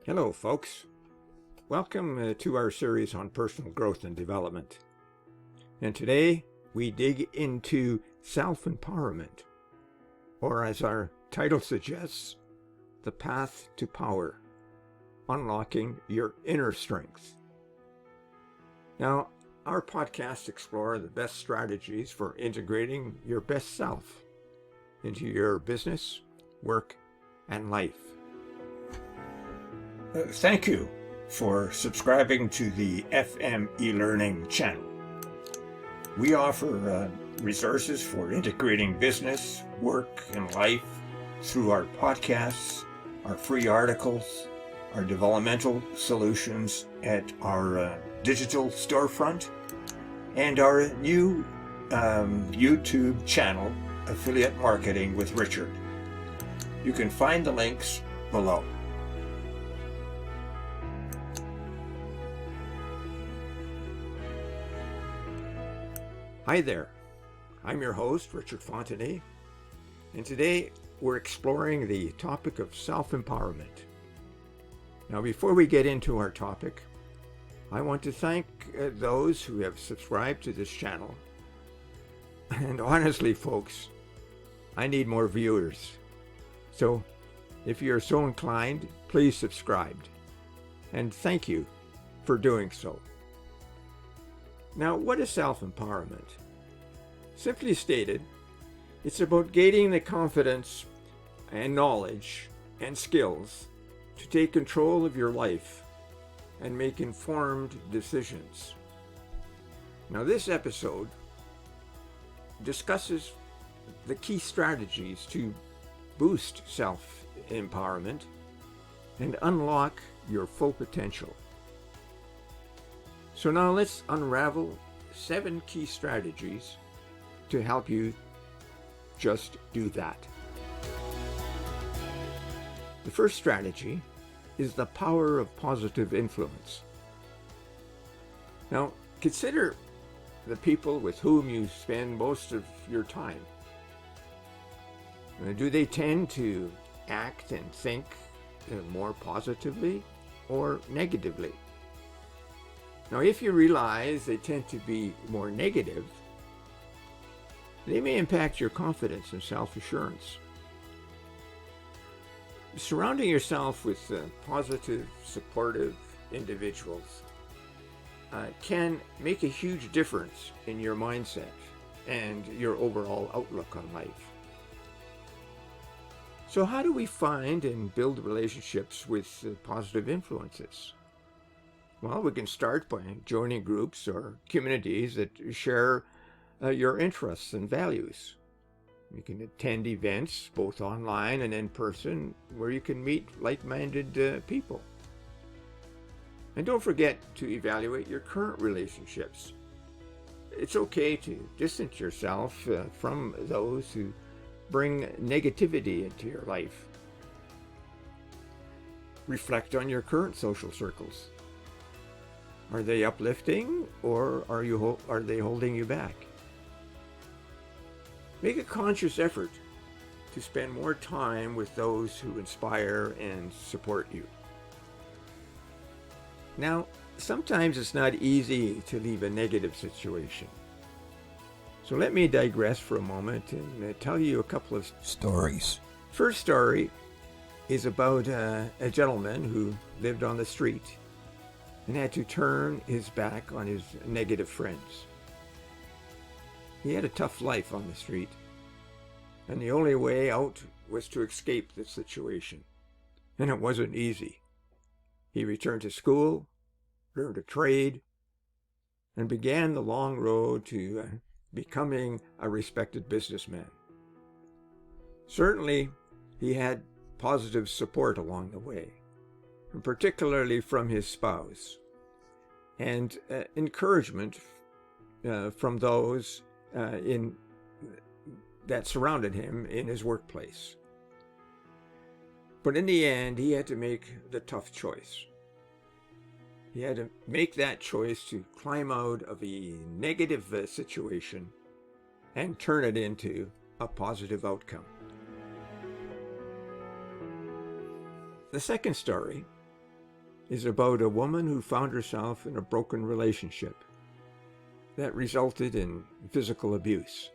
Hello, folks. Welcome to our series on personal growth and development. And today we dig into self-empowerment, or as our title suggests, the path to power, unlocking your inner strength. Now, our podcasts explore the best strategies for integrating your best self into your business, work, and life. Thank you for subscribing to the FM e-learning channel. We offer resources for integrating business, work, and life through our podcasts, our free articles, our developmental solutions at our digital storefront, and our new YouTube channel, Affiliate Marketing with Richard. You can find the links below. Hi there, I'm your host, Richard Fontenay, and today we're exploring the topic of self-empowerment. Now, before we get into our topic, I want to thank those who have subscribed to this channel. And honestly, folks, I need more viewers. So, if you're so inclined, please subscribe. And thank you for doing so. Now, what is self-empowerment? Simply stated, it's about gaining the confidence and knowledge and skills to take control of your life and make informed decisions. Now, this episode discusses the key strategies to boost self-empowerment and unlock your full potential. So now let's unravel 7 key strategies to help you just do that. The first strategy is the power of positive influence. Now, consider the people with whom you spend most of your time. Do they tend to act and think more positively or negatively? Now, if you realize they tend to be more negative, they may impact your confidence and self-assurance. Surrounding yourself with positive, supportive individuals can make a huge difference in your mindset and your overall outlook on life. So how do we find and build relationships with positive influences? Well, we can start by joining groups or communities that share your interests and values. You can attend events, both online and in person, where you can meet like-minded people. And don't forget to evaluate your current relationships. It's okay to distance yourself from those who bring negativity into your life. Reflect on your current social circles. Are they uplifting, or are they holding you back? Make a conscious effort to spend more time with those who inspire and support you. Now, sometimes it's not easy to leave a negative situation. So let me digress for a moment and tell you a couple of stories. First story is about a gentleman who lived on the street and had to turn his back on his negative friends. He had a tough life on the street, and the only way out was to escape the situation. And it wasn't easy. He returned to school, learned a trade, and began the long road to becoming a respected businessman. Certainly, he had positive support along the way, and particularly from his spouse, and encouragement from those that surrounded him in his workplace. But in the end, he had to make the tough choice. He had to make that choice to climb out of a negative situation and turn it into a positive outcome. The second story is about a woman who found herself in a broken relationship that resulted in physical abuse.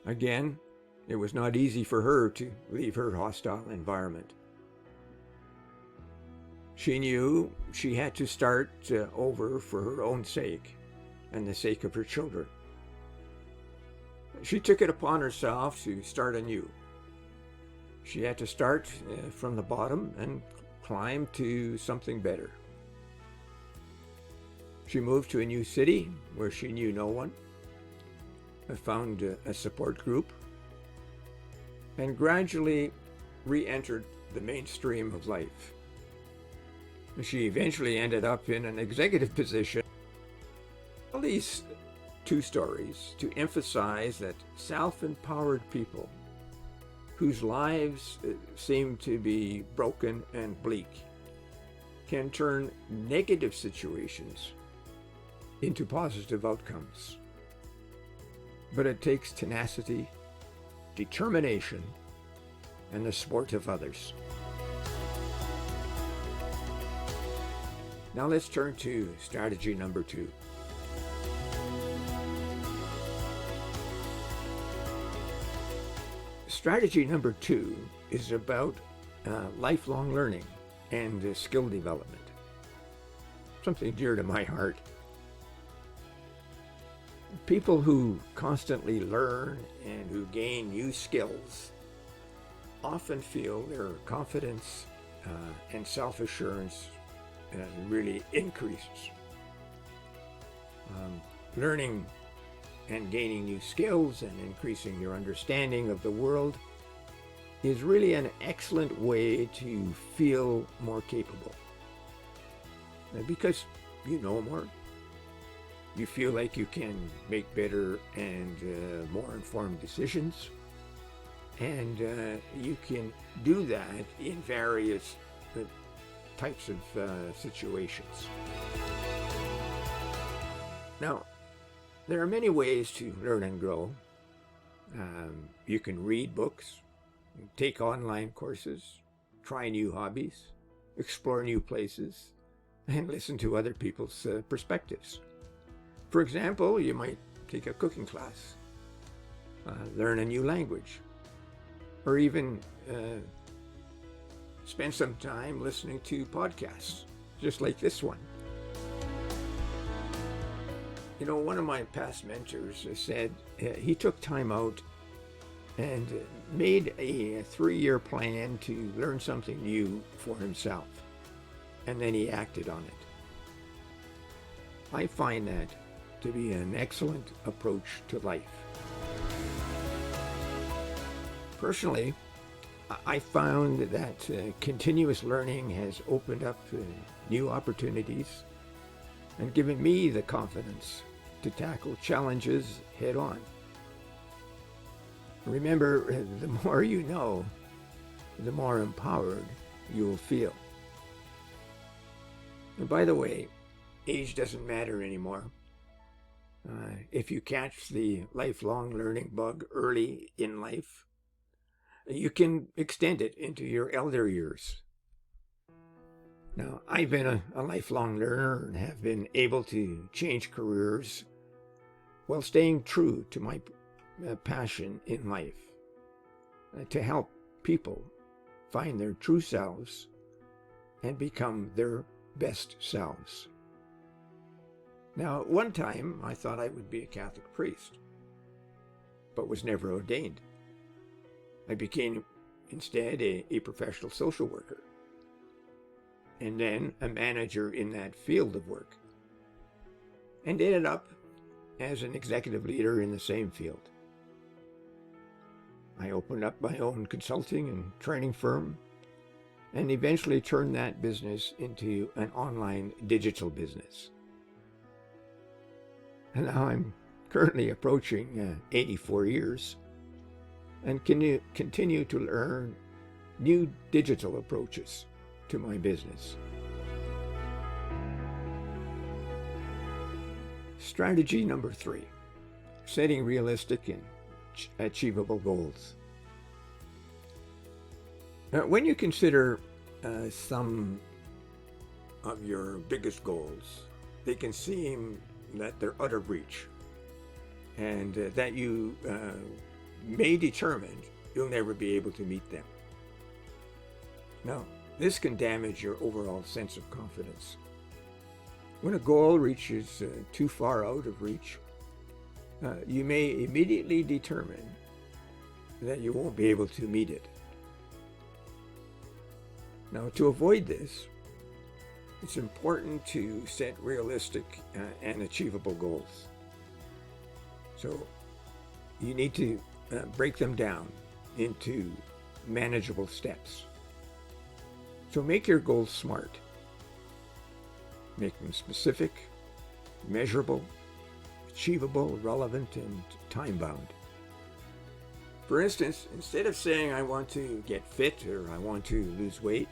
Again, it was not easy for her to leave her hostile environment. She knew she had to start over for her own sake and the sake of her children. She took it upon herself to start anew. She had to start from the bottom and climb to something better. She moved to a new city where she knew no one, found a support group, and gradually re-entered the mainstream of life. She eventually ended up in an executive position. All these two stories to emphasize that self-empowered people whose lives seem to be broken and bleak can turn negative situations into positive outcomes. But it takes tenacity, determination, and the support of others. Now let's turn to strategy number 2. Strategy number 2 is about lifelong learning and skill development. Something dear to my heart. People who constantly learn and who gain new skills often feel their confidence and self-assurance really increases. Learning and gaining new skills and increasing your understanding of the world is really an excellent way to feel more capable. Because you know more, you feel like you can make better and more informed decisions, and you can do that in various types of situations. Now, there are many ways to learn and grow. You can read books, take online courses, try new hobbies, explore new places, and listen to other people's perspectives. For example, you might take a cooking class, learn a new language, or even spend some time listening to podcasts, just like this one. You know, one of my past mentors said he took time out and made a 3-year plan to learn something new for himself, and then he acted on it. I find that to be an excellent approach to life. Personally, I found that continuous learning has opened up new opportunities and given me the confidence to tackle challenges head on. Remember, the more you know, the more empowered you'll feel. And by the way, age doesn't matter anymore. If you catch the lifelong learning bug early in life, you can extend it into your elder years. Now, I've been a lifelong learner and have been able to change careers while staying true to my passion in life, to help people find their true selves and become their best selves. Now, at one time, I thought I would be a Catholic priest, but was never ordained. I became instead a professional social worker, and then a manager in that field of work, and ended up as an executive leader in the same field. I opened up my own consulting and training firm, and eventually turned that business into an online digital business. And now I'm currently approaching 84 years and can continue to learn new digital approaches to my business. Strategy number 3, setting realistic and achievable goals. Now, when you consider some of your biggest goals, they can seem that they're out of reach, and that you may determine you'll never be able to meet them. Now, this can damage your overall sense of confidence. When a goal reaches too far out of reach, you may immediately determine that you won't be able to meet it. Now, to avoid this, it's important to set realistic and achievable goals. So you need to break them down into manageable steps. So make your goals smart. Make them specific, measurable, achievable, relevant, and time-bound. For instance, instead of saying I want to get fit or I want to lose weight,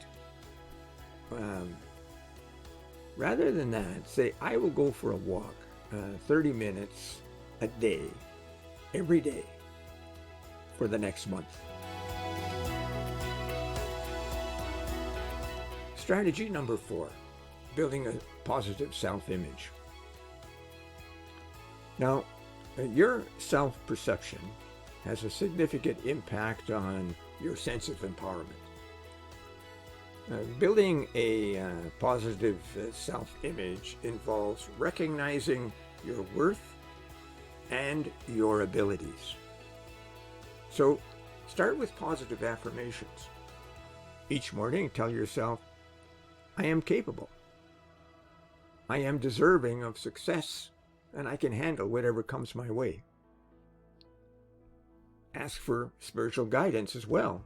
rather than that, say I will go for a walk 30 minutes a day, every day, for the next month. Strategy number 4, building a positive self-image. Now, your self-perception has a significant impact on your sense of empowerment. Building a positive self-image involves recognizing your worth and your abilities. So start with positive affirmations. Each morning, tell yourself, I am capable. I am deserving of success, and I can handle whatever comes my way. Ask for spiritual guidance as well.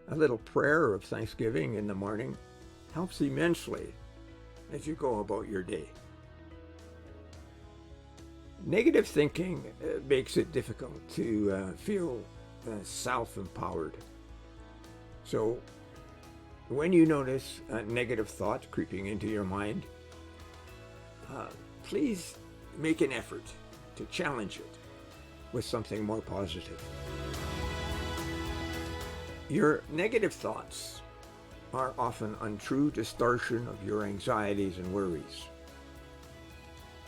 A little prayer of thanksgiving in the morning helps immensely as you go about your day. Negative thinking makes it difficult to feel self-empowered. So when you notice a negative thought creeping into your mind, please make an effort to challenge it with something more positive. Your negative thoughts are often untrue distortion of your anxieties and worries.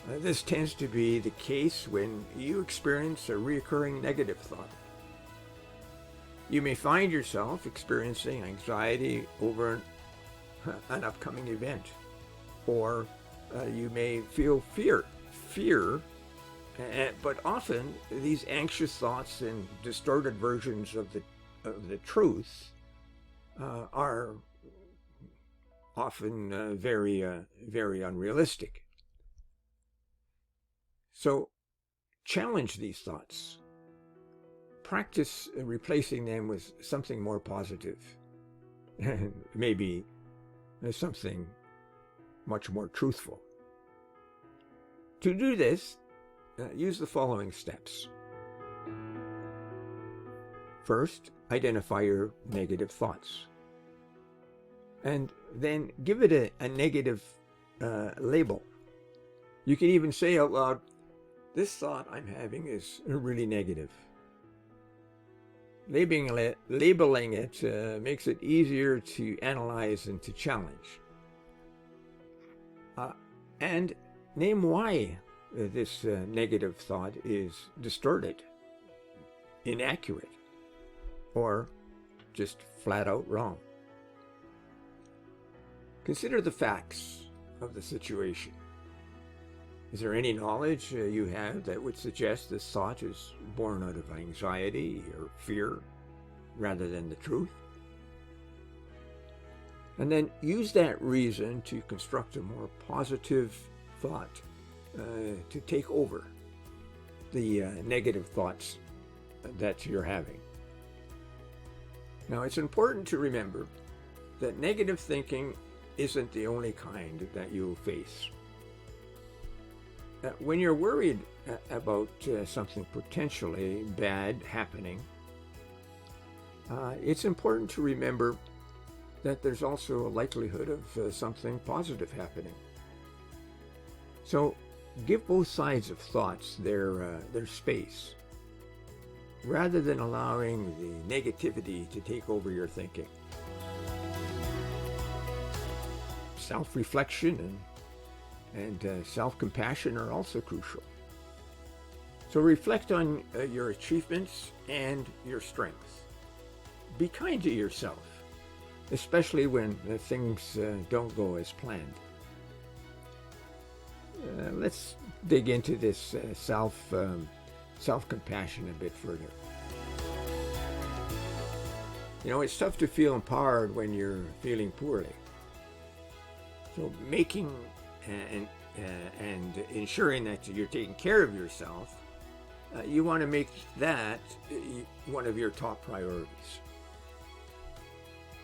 This tends to be the case when you experience a recurring negative thought. You may find yourself experiencing anxiety over an upcoming event, or you may feel fear, but often these anxious thoughts and distorted versions of the truth are often very unrealistic. So challenge these thoughts. Practice replacing them with something more positive, and maybe something much more truthful. To do this, use the following steps. First, identify your negative thoughts, and then give it a negative label. You can even say out loud, this thought I'm having is really negative. Labeling it makes it easier to analyze and to challenge. And name why this negative thought is distorted, inaccurate, or just flat out wrong. Consider the facts of the situation. Is there any knowledge you have that would suggest this thought is born out of anxiety or fear rather than the truth? And then use that reason to construct a more positive thought to take over the negative thoughts that you're having. Now, it's important to remember that negative thinking isn't the only kind that you'll face. When you're worried about something potentially bad happening, it's important to remember that there's also a likelihood of something positive happening. So give both sides of thoughts their space, rather than allowing the negativity to take over your thinking. self-reflection and self-compassion are also crucial. So reflect on your achievements and your strengths. Be kind to yourself, especially when things don't go as planned. Let's dig into this self-compassion a bit further. You know, it's tough to feel empowered when you're feeling poorly. So making and ensuring that you're taking care of yourself, you want to make that one of your top priorities.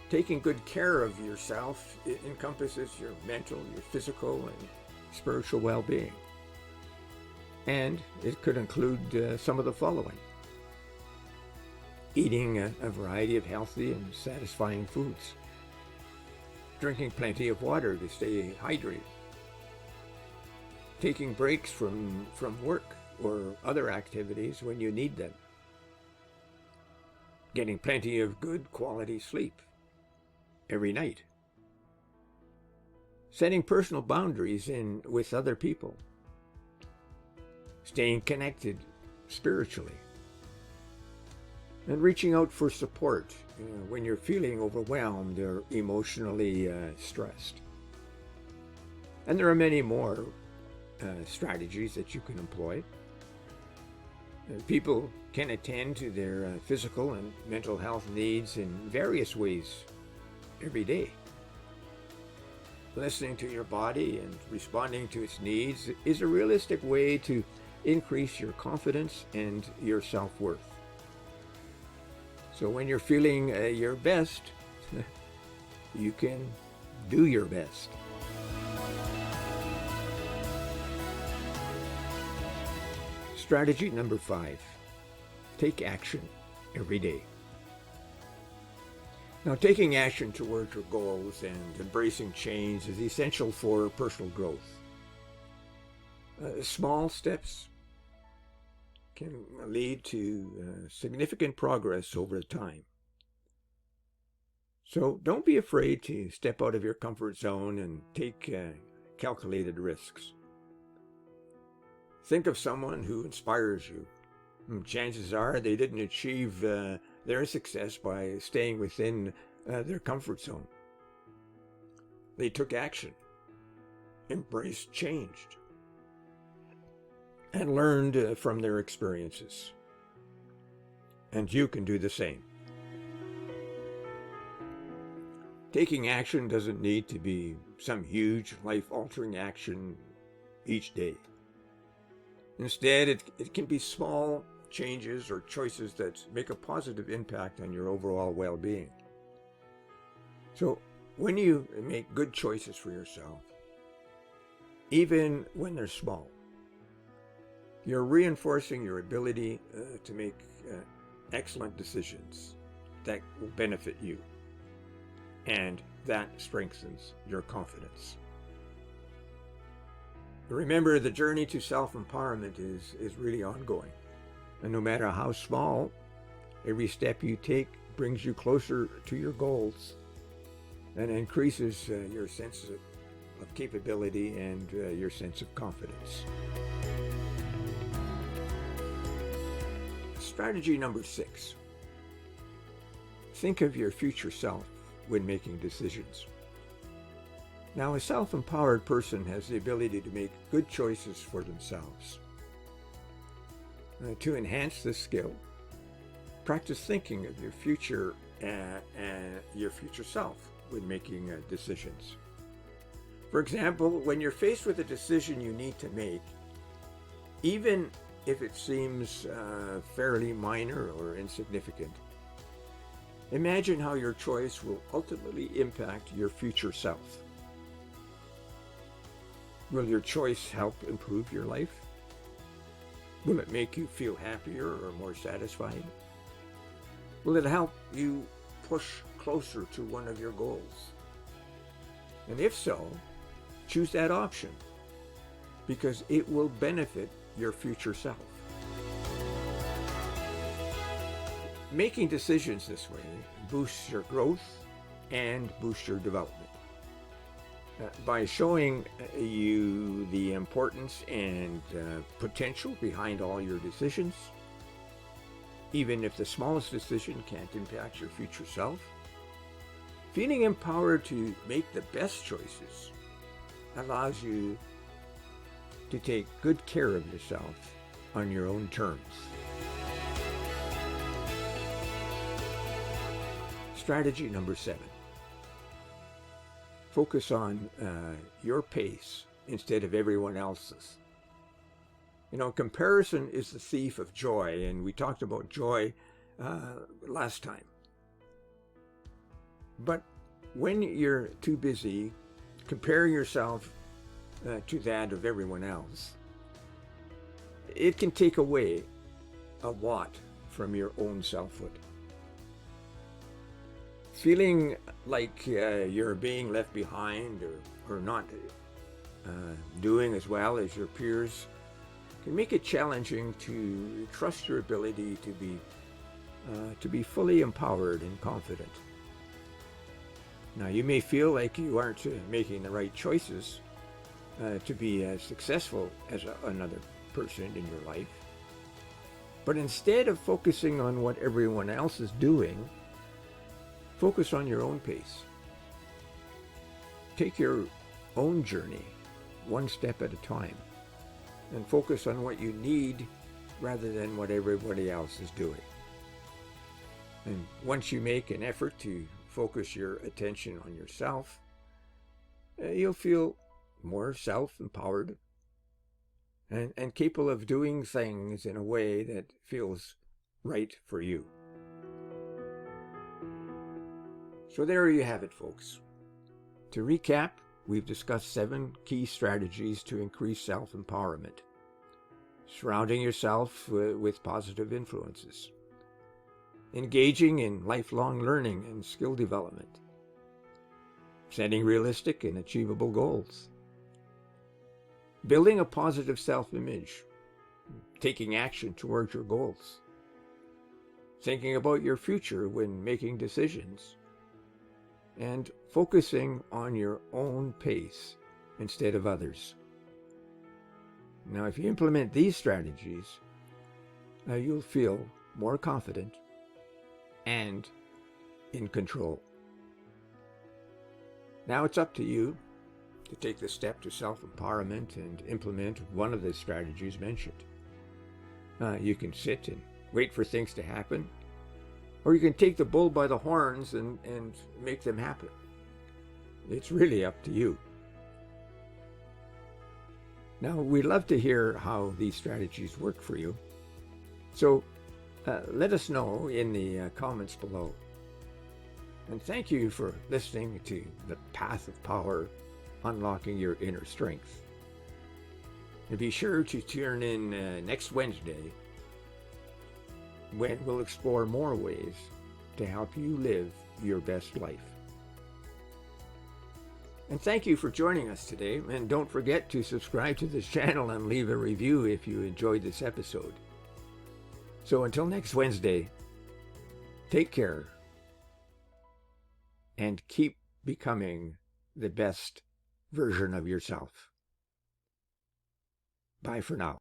Taking good care of yourself encompasses your mental, your physical, and spiritual well-being. And it could include some of the following: eating a variety of healthy and satisfying foods, drinking plenty of water to stay hydrated, taking breaks from work or other activities when you need them, getting plenty of good quality sleep every night, setting personal boundaries with other people, staying connected spiritually, and reaching out for support when you're feeling overwhelmed or emotionally stressed. And there are many more strategies that you can employ. People can attend to their physical and mental health needs in various ways every day. Listening to your body and responding to its needs is a realistic way to increase your confidence and your self-worth. So when you're feeling your best, you can do your best. Strategy number 5, take action every day. Now, taking action towards your goals and embracing change is essential for personal growth. Small steps can lead to significant progress over time. So don't be afraid to step out of your comfort zone and take calculated risks. Think of someone who inspires you. Chances are they didn't achieve their success by staying within their comfort zone. They took action, embraced change, and learned from their experiences. And you can do the same. Taking action doesn't need to be some huge, life-altering action each day. Instead, it can be small changes or choices that make a positive impact on your overall well-being. So when you make good choices for yourself, even when they're small, you're reinforcing your ability to make excellent decisions that will benefit you, and that strengthens your confidence. Remember, the journey to self-empowerment is really ongoing. And no matter how small, every step you take brings you closer to your goals and increases your sense of capability and your sense of confidence. Strategy number 6. Think of your future self when making decisions. Now, a self-empowered person has the ability to make good choices for themselves. To enhance this skill, practice thinking of your future self when making decisions. For example, when you're faced with a decision you need to make, even if it seems fairly minor or insignificant, imagine how your choice will ultimately impact your future self. Will your choice help improve your life? Will it make you feel happier or more satisfied? Will it help you push closer to one of your goals? And if so, choose that option, because it will benefit your future self. Making decisions this way boosts your growth and boosts your development. by showing you the importance and potential behind all your decisions, even if the smallest decision can't impact your future self. Feeling empowered to make the best choices allows you to take good care of yourself on your own terms. Strategy number 7. Focus on your pace instead of everyone else's. You know, comparison is the thief of joy, and we talked about joy last time. But when you're too busy comparing yourself to that of everyone else, it can take away a lot from your own selfhood. Feeling like you're being left behind or not doing as well as your peers can make it challenging to trust your ability to be fully empowered and confident. Now, you may feel like you aren't making the right choices to be as successful as another person in your life, but instead of focusing on what everyone else is doing, focus on your own pace. Take your own journey one step at a time and focus on what you need rather than what everybody else is doing. And once you make an effort to focus your attention on yourself, you'll feel more self-empowered and capable of doing things in a way that feels right for you. So there you have it, folks. To recap, we've discussed 7 key strategies to increase self-empowerment. Surrounding yourself with positive influences. Engaging in lifelong learning and skill development. Setting realistic and achievable goals. Building a positive self-image. Taking action towards your goals. Thinking about your future when making decisions. And focusing on your own pace instead of others. Now, if you implement these strategies, you'll feel more confident and in control. Now it's up to you to take the step to self-empowerment and implement one of the strategies mentioned. You can sit and wait for things to happen, or you can take the bull by the horns and make them happen. It's really up to you. Now, we'd love to hear how these strategies work for you. So let us know in the comments below. And thank you for listening to The Path of Power, Unlocking Your Inner Strength. And be sure to tune in next Wednesday when we'll explore more ways to help you live your best life. And thank you for joining us today. And don't forget to subscribe to this channel and leave a review if you enjoyed this episode. So until next Wednesday, take care and keep becoming the best version of yourself. Bye for now.